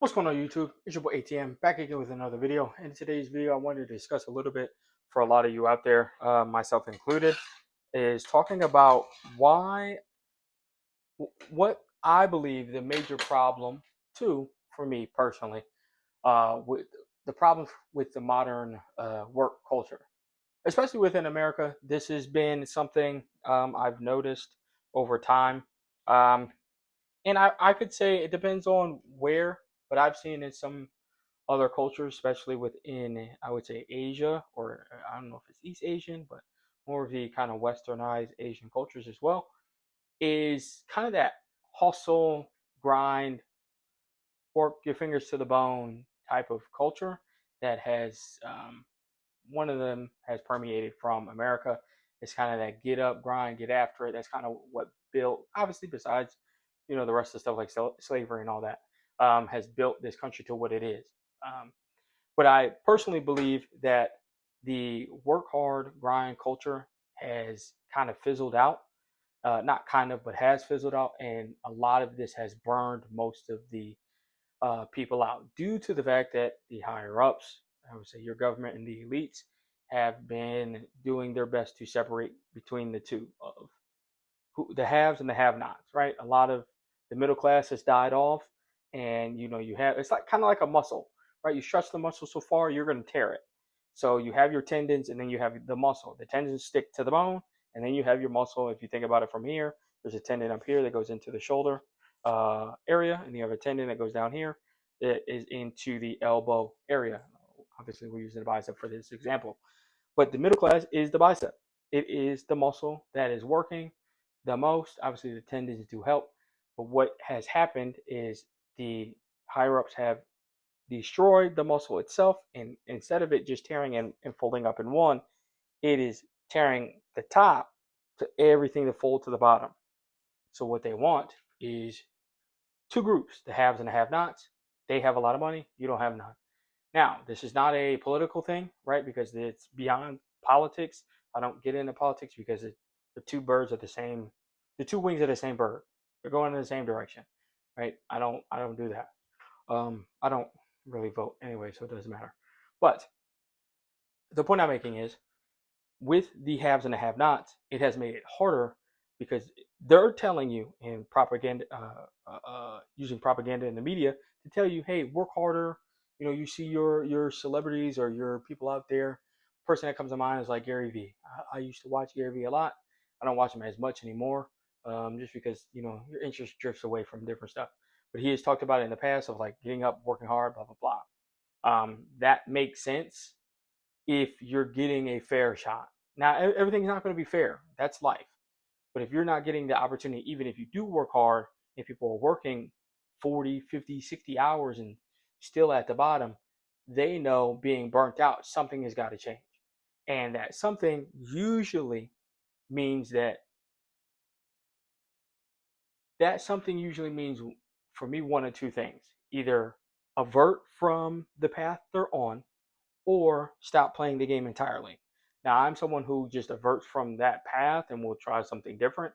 What's going on YouTube? It's your boy ATM back again with another video. In today's video, I wanted to discuss a little bit for a lot of you out there, myself included, is talking about what I believe the major problem too for me personally, with the problem with the modern work culture, especially within America. This has been something I've noticed over time. Um, and I could say it depends on where, but I've seen in some other cultures, especially within, I would say, Asia, or I don't know if it's East Asian, but more of the kind of westernized Asian cultures as well, is kind of that hustle, grind, work your fingers to the bone type of culture that has, one of them has permeated from America. It's kind of that get up, grind, get after it. That's kind of what built, obviously, besides, the rest of the stuff like slavery and all that, has built this country to what it is. Um, but I personally believe that the work hard, grind culture has kind of fizzled out. Not kind of, but has fizzled out. And a lot of this has burned most of the people out due to the fact that the higher ups, I would say your government and the elites, have been doing their best to separate between the two of the haves and the have-nots, right? A lot of the middle class has died off, and you have, it's like kind of like a muscle, right? You stretch the muscle so far, you're going to tear it. So you have your tendons, and then you have the muscle. The tendons stick to the bone, and then you have your muscle. If you think about it from here, there's a tendon up here that goes into the shoulder area, and you have a tendon that goes down here that is into the elbow area. Obviously, we're using the bicep for this example, but the middle class is the bicep. It is the muscle that is working the most. Obviously, the tendons do help, but what has happened is the higher ups have destroyed the muscle itself, and instead of it just tearing and folding up in one, it is tearing the top to everything to fold to the bottom. So what they want is two groups: the haves and the have-nots. They have a lot of money, you don't have none. Now, this is not a political thing, right? Because it's beyond politics. I don't get into politics because the two birds are the two wings of the same bird. They're going in the same direction, right? I don't do that. I don't really vote anyway, so it doesn't matter. But the point I'm making is, with the haves and the have-nots, it has made it harder because they're telling you in propaganda, using propaganda in the media to tell you, hey, work harder. You see your celebrities or your people out there. Person that comes to mind is like Gary Vee. I used to watch Gary Vee a lot. I don't watch him as much anymore, just because your interest drifts away from different stuff. But he has talked about it in the past of like getting up, working hard, blah blah blah. That makes sense if you're getting a fair shot. Now, everything's not going to be fair. That's life. But if you're not getting the opportunity, even if you do work hard, if people are working 40, 50, 60 hours and still at the bottom, they know being burnt out, something has got to change. And that something usually means that something usually means, for me, one of two things: either avert from the path they're on, or stop playing the game entirely. Now, I'm someone who just averts from that path and will try something different,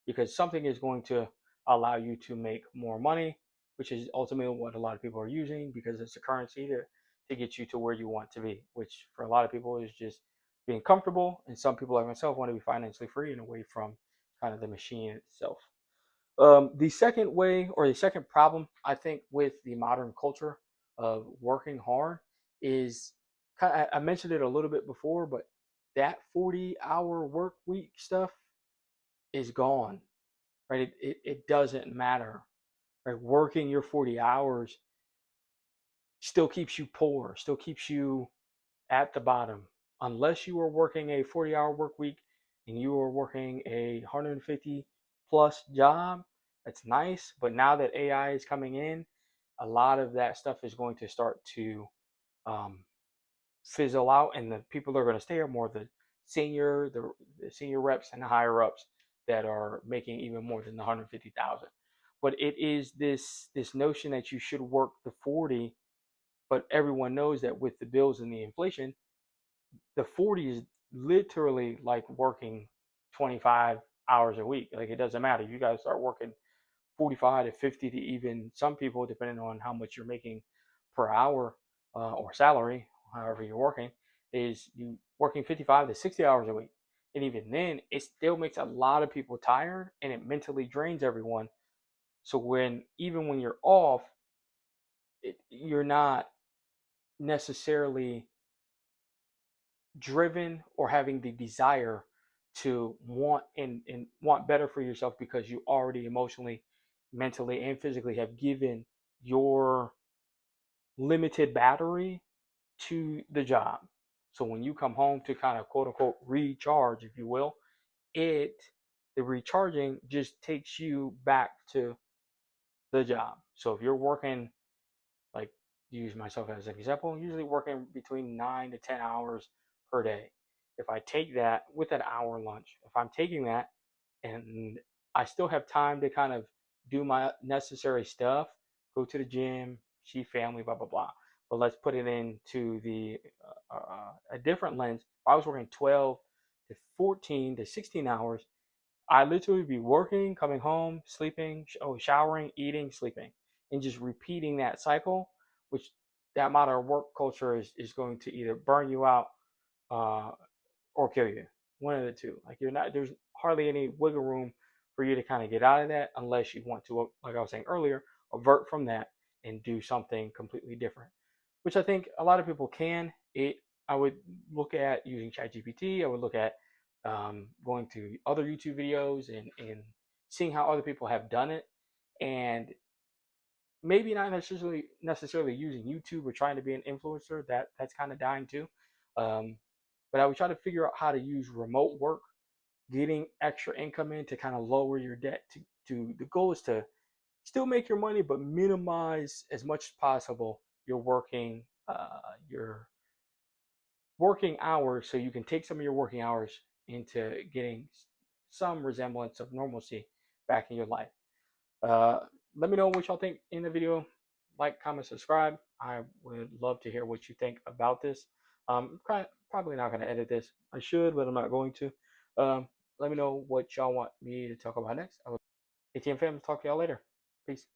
because something is going to allow you to make more money, which is ultimately what a lot of people are using, because it's a currency to get you to where you want to be, which for a lot of people is just being comfortable. And some people like myself want to be financially free and away from kind of the machine itself. The second way, or the second problem, I think, with the modern culture of working hard is I mentioned it a little bit before, but that 40-hour work week stuff is gone, right? It doesn't matter, right? Working your 40 hours still keeps you poor, still keeps you at the bottom, unless you are working a 40-hour work week and you are working a 150 plus job. That's nice, but now that AI is coming in, a lot of that stuff is going to start to um, fizzle out, and the people that are going to stay are more the senior reps and the higher ups that are making even more than the 150,000. But it is this notion that you should work the 40, but everyone knows that with the bills and the inflation, the 40 is literally like working 25 hours a week. Like, it doesn't matter. You guys start working 45 to 50 to even some people, depending on how much you're making per hour or salary, however you're working, is you working 55 to 60 hours a week. And even then, it still makes a lot of people tired and it mentally drains everyone. So even when you're off, you're not necessarily driven or having the desire to want and want better for yourself because you already emotionally, mentally, and physically have given your limited battery to the job. So when you come home to kind of quote unquote recharge, if you will, it the recharging just takes you back to the job. So if you're working, like, use myself as an example, usually working between 9 to 10 hours per day. If I take that with an hour lunch, if I'm taking that and I still have time to kind of do my necessary stuff, go to the gym, see family, blah, blah, blah. But let's put it into a different lens. If I was working 12 to 14 to 16 hours, I literally be working, coming home, sleeping, showering, eating, sleeping, and just repeating that cycle, which that modern work culture is going to either burn you out uh, or kill you. One of the two. Like you're not there's hardly any wiggle room for you to kind of get out of that unless you want to, like I was saying earlier, avert from that and do something completely different. Which I think a lot of people can. I would look at using ChatGPT. I would look at going to other YouTube videos and seeing how other people have done it, and maybe not necessarily using YouTube or trying to be an influencer. That's kind of dying too. Um, but I would try to figure out how to use remote work, getting extra income in to kind of lower your debt. To the goal is to still make your money, but minimize as much as possible your working hours, so you can take some of your working hours into getting some resemblance of normalcy back in your life. Uh, Let me know what y'all think in the video. Like, comment, subscribe. I would love to hear what you think about this. Probably not going to edit this. I should, but I'm not going to. Let me know what y'all want me to talk about next. ATM fam, talk to y'all later. Peace.